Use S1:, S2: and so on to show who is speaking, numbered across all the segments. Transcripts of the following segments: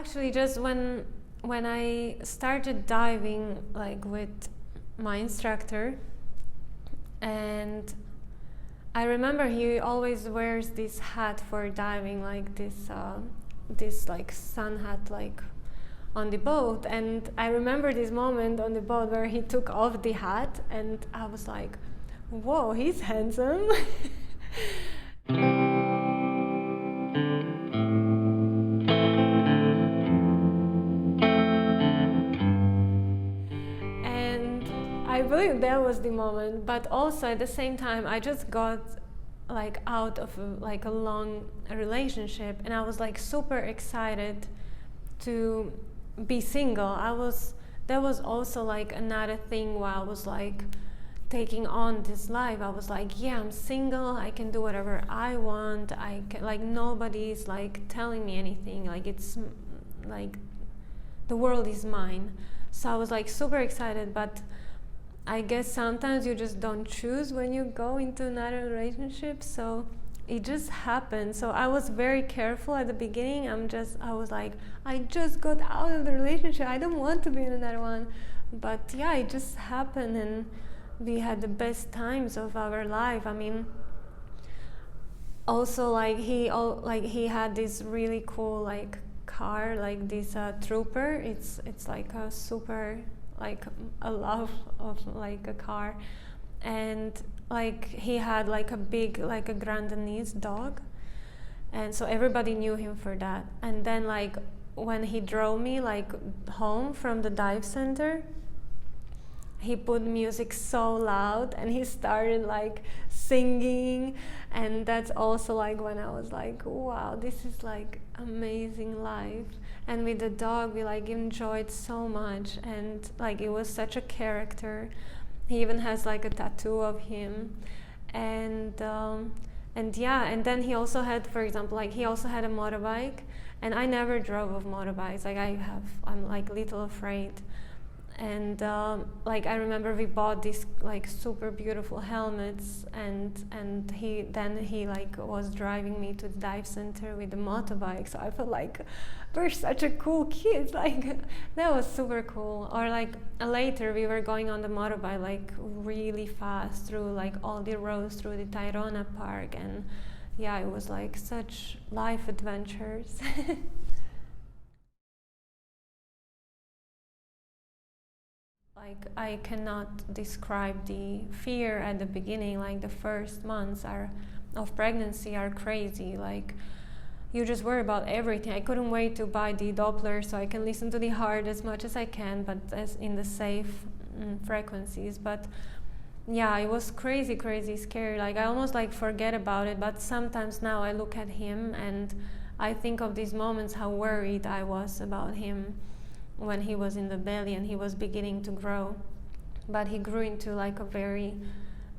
S1: Actually, just when I started diving like with my instructor, and I remember he always wears this hat for diving, like this like sun hat, like on the boat. And I remember this moment on the boat where he took off the hat, and I was like, "Whoa, he's handsome." And I believe that was the moment, but also at the same time I just got like out of like a long relationship, and I was like super excited to be single. That was also like another thing while I was like taking on this life. I was like, yeah, I'm single, I can do whatever I want, I can, like, nobody's like telling me anything, like it's like the world is mine. So I was like super excited, but I guess sometimes you just don't choose when you go into another relationship, so it just happened. So I was very careful at the beginning. I was like, I just got out of the relationship, I don't want to be in another one. But yeah, it just happened, and we had the best times of our life. I mean, also like he had this really cool like car, like this trooper. It's like a super, like a love of like a car, and like he had like a big, like a Grand Anise dog, and so everybody knew him for that. And then like when he drove me like home from the dive center, he put music so loud and he started like singing, and that's also like when I was like, wow, this is like amazing life. And with the dog we like enjoyed so much, and like it was such a character. He even has like a tattoo of him, and yeah, and then he also had, for example, like he also had a motorbike, and I never drove of motorbikes, like I'm like little afraid. And like I remember we bought these like super beautiful helmets, and he like was driving me to the dive center with the motorbike, so I felt like we're such a cool kids, like that was super cool. Or like later we were going on the motorbike like really fast through like all the roads through the Tayrona Park, and yeah, it was like such life adventures. Like I cannot describe the fear at the beginning. Like the first months of pregnancy are crazy. Like you just worry about everything. I couldn't wait to buy the Doppler so I can listen to the heart as much as I can, but as in the safe frequencies. But yeah, it was crazy, crazy scary. Like I almost like forget about it, but sometimes now I look at him and I think of these moments, how worried I was about him when he was in the belly and he was beginning to grow. But he grew into like a very,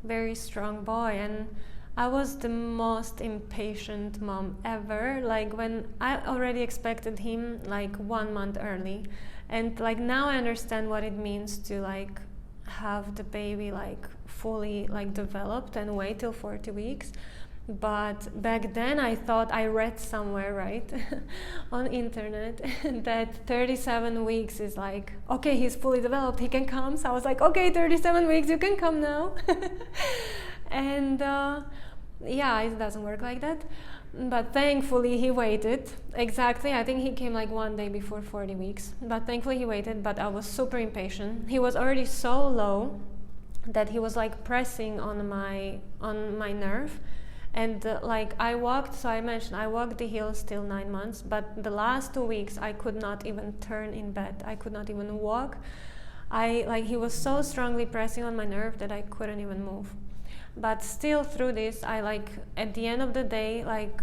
S1: very strong boy, and I was the most impatient mom ever. Like when I already expected him like 1 month early, and like now I understand what it means to like have the baby like fully like developed and wait till 40 weeks. But back then I thought, I read somewhere, right, on internet that 37 weeks is like, okay, he's fully developed, he can come. So I was like, okay, 37 weeks, you can come now. And yeah, it doesn't work like that. But thankfully he waited. Exactly, I think he came like 1 day before 40 weeks. But thankfully he waited, but I was super impatient. He was already so low that he was like pressing on my nerve. And like I walked, so I mentioned I walked the hills till 9 months, but the last 2 weeks I could not even turn in bed. I could not even walk. He was so strongly pressing on my nerve that I couldn't even move. But still through this, I like at the end of the day, like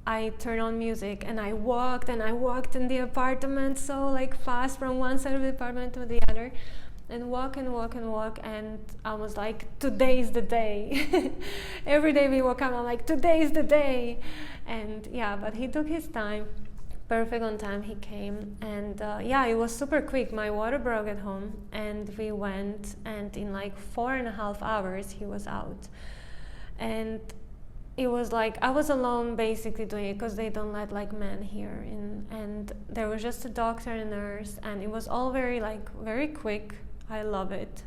S1: I turned on music and I walked in the apartment so like fast from one side of the apartment to the other. And walk, and I was like, today's the day. Every day we woke up, I'm like, today's the day. And yeah, but he took his time, perfect on time he came. And yeah, it was super quick. My water broke at home, and we went, and in like 4.5 hours he was out. And it was like I was alone basically doing it because they don't let like men here in, and there was just a doctor and a nurse, and it was all very like very quick. I love it.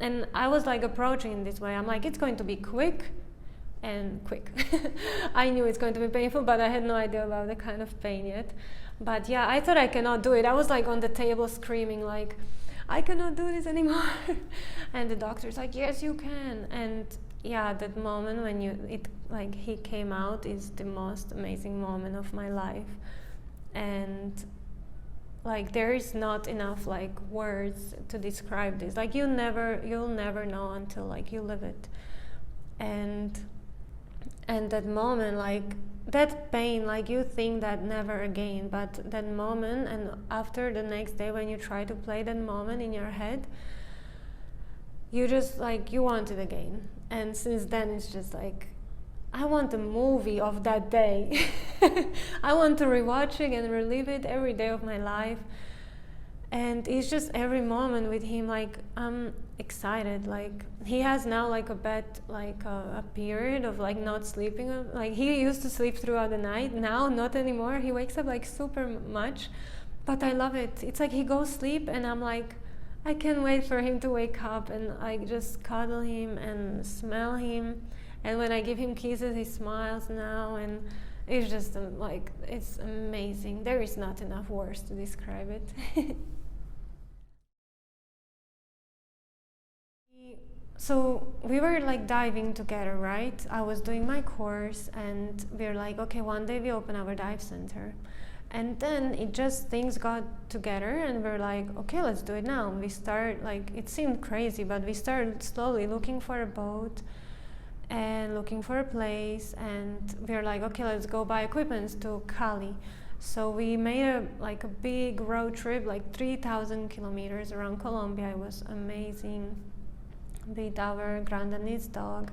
S1: And I was like approaching in this way. I'm like, it's going to be quick and quick. I knew it's going to be painful, but I had no idea about the kind of pain yet. But yeah, I thought I cannot do it. I was like on the table screaming like, I cannot do this anymore. And the doctor's like, yes, you can. And yeah, that moment when he came out is the most amazing moment of my life. And like there is not enough like words to describe this. Like you'll never know until like you live it. And that moment, like that pain, like you think that never again, but that moment, and after the next day when you try to play that moment in your head, you just like you want it again. And since then it's just like I want a movie of that day. I want to rewatch it and relive it every day of my life. And it's just every moment with him, like I'm excited. Like he has now like a bed, like a period of like not sleeping. Like he used to sleep throughout the night. Now not anymore. He wakes up like super much, but I love it. It's like he goes sleep and I'm like, I can't wait for him to wake up, and I just cuddle him and smell him. And when I give him kisses, he smiles now, and it's just like it's amazing. There is not enough words to describe it. So we were like diving together, right? I was doing my course, and we were like, okay, one day we open our dive center. And then it just things got together, and we're like, okay, let's do it now. We start like it seemed crazy, but we started slowly looking for a boat and looking for a place, and we're like, okay, let's go buy equipment to Cali. So we made a big road trip, like 3,000 kilometers around Colombia. It was amazing. With our granddad's dog,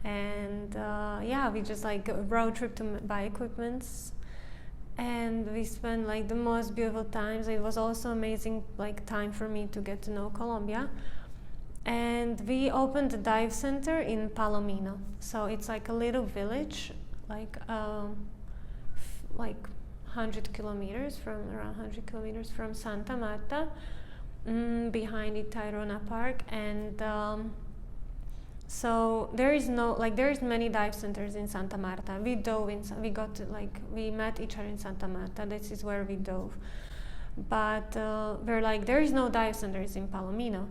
S1: and yeah, we just like a road trip to buy equipments, and we spent like the most beautiful times. It was also amazing like time for me to get to know Colombia. And we opened a dive center in Palomino. So it's like a little village, like 100 kilometers from around 100 kilometers from Santa Marta, behind it Tayrona Park. And so there is many dive centers in Santa Marta. We dove in, we met each other in Santa Marta. This is where we dove. But we're like, there is no dive centers in Palomino.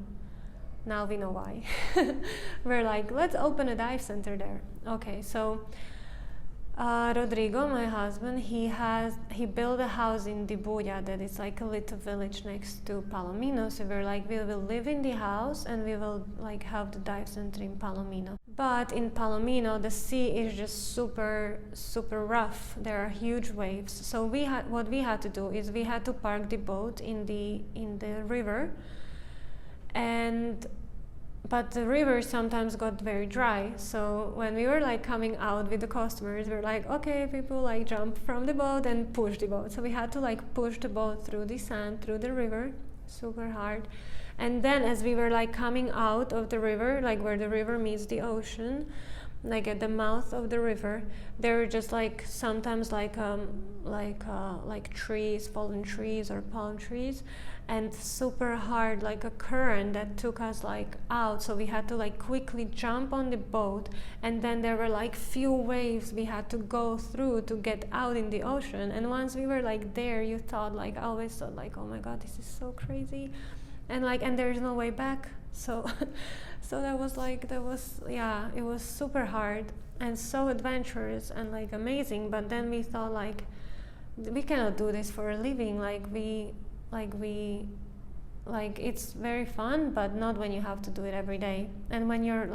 S1: Now we know why. We're like, let's open a dive center there. Okay, so Rodrigo, my husband, he built a house in Dibuya, that is like a little village next to Palomino. So we're like, we will live in the house and we will like have the dive center in Palomino. But in Palomino, the sea is just super, super rough. There are huge waves. So what we had to do is we had to park the boat in the river, but the river sometimes got very dry. So when we were like coming out with the customers, we were like, okay, people, like jump from the boat and push the boat. So we had to like push the boat through the sand, through the river, super hard. And then as we were like coming out of the river, like where the river meets the ocean, like at the mouth of the river, there were just like sometimes like trees, fallen trees or palm trees, and super hard like a current that took us like out. So we had to like quickly jump on the boat, and then there were like few waves we had to go through to get out in the ocean. And once we were like there, I always thought like, oh my god, this is so crazy, and there's no way back. So it was super hard and so adventurous and like amazing. But then we thought like, we cannot do this for a living. It's very fun, but not when you have to do it every day, and when your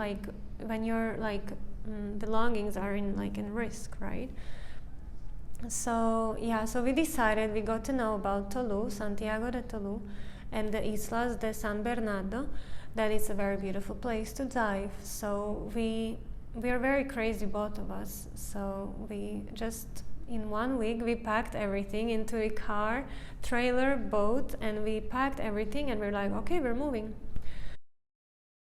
S1: belongings are in risk, right? So we decided, we got to know about Tolu, Santiago de Tolu, and the Islas de San Bernardo, that it's a very beautiful place to dive. So we are very crazy, both of us. So we just, in 1 week, we packed everything into a car, trailer, boat, and we packed everything, and we're like, okay, we're moving.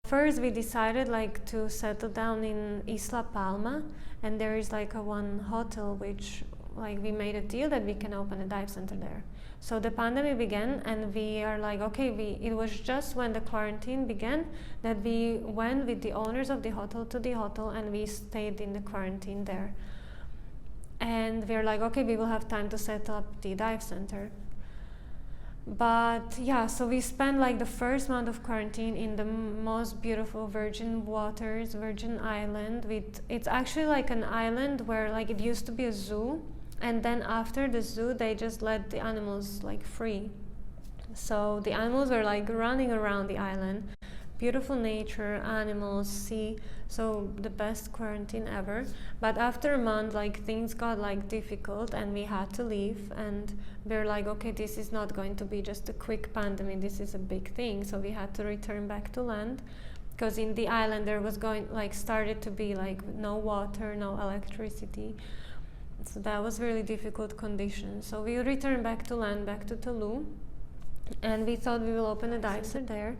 S1: First we decided like to settle down in Isla Palma, and there is like a one hotel which like we made a deal that we can open a dive center there. So the pandemic began, and we are like, okay, it was just when the quarantine began that we went with the owners of the hotel to the hotel, and we stayed in the quarantine there. And we're like, okay, we will have time to set up the dive center. But yeah, so we spent like the first month of quarantine in the most beautiful virgin waters, virgin island. It's actually like an island where like it used to be a zoo, and then after the zoo they just let the animals like free. So the animals were like running around the island. Beautiful nature, animals, sea, so the best quarantine ever. But after a month, like things got like difficult, and we had to leave, and we're like, okay, this is not going to be just a quick pandemic, this is a big thing. So we had to return back to land, because in the island there was started to be like no water, no electricity. So that was really difficult conditions. So we returned back to land, back to Toulouse, and we thought we will open a dive center there.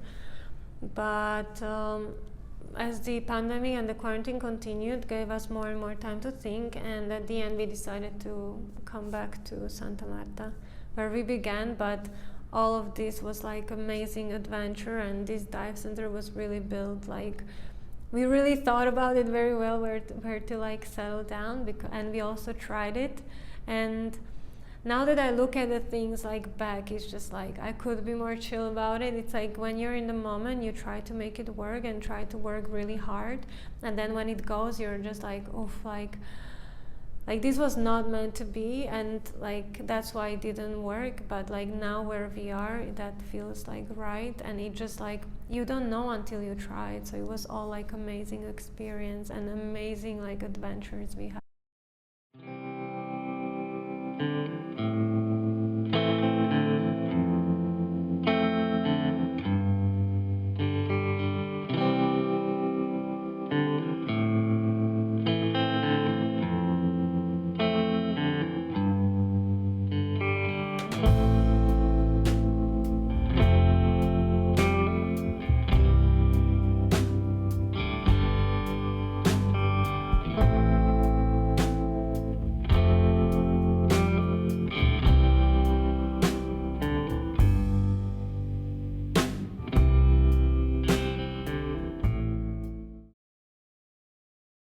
S1: But as the pandemic and the quarantine continued, gave us more and more time to think, and at the end we decided to come back to Santa Marta, where we began. But all of this was like amazing adventure, and this dive center was really built like we really thought about it very well, where to like settle down, and we also tried it. And now that I look at the things like back, it's just like I could be more chill about it. It's like when you're in the moment, you try to make it work and try to work really hard, and then when it goes, you're just like, oof, like this was not meant to be, and like that's why it didn't work. But like now where we are, that feels like right, and it just like you don't know until you try it. So it was all like amazing experience and amazing like adventures we had.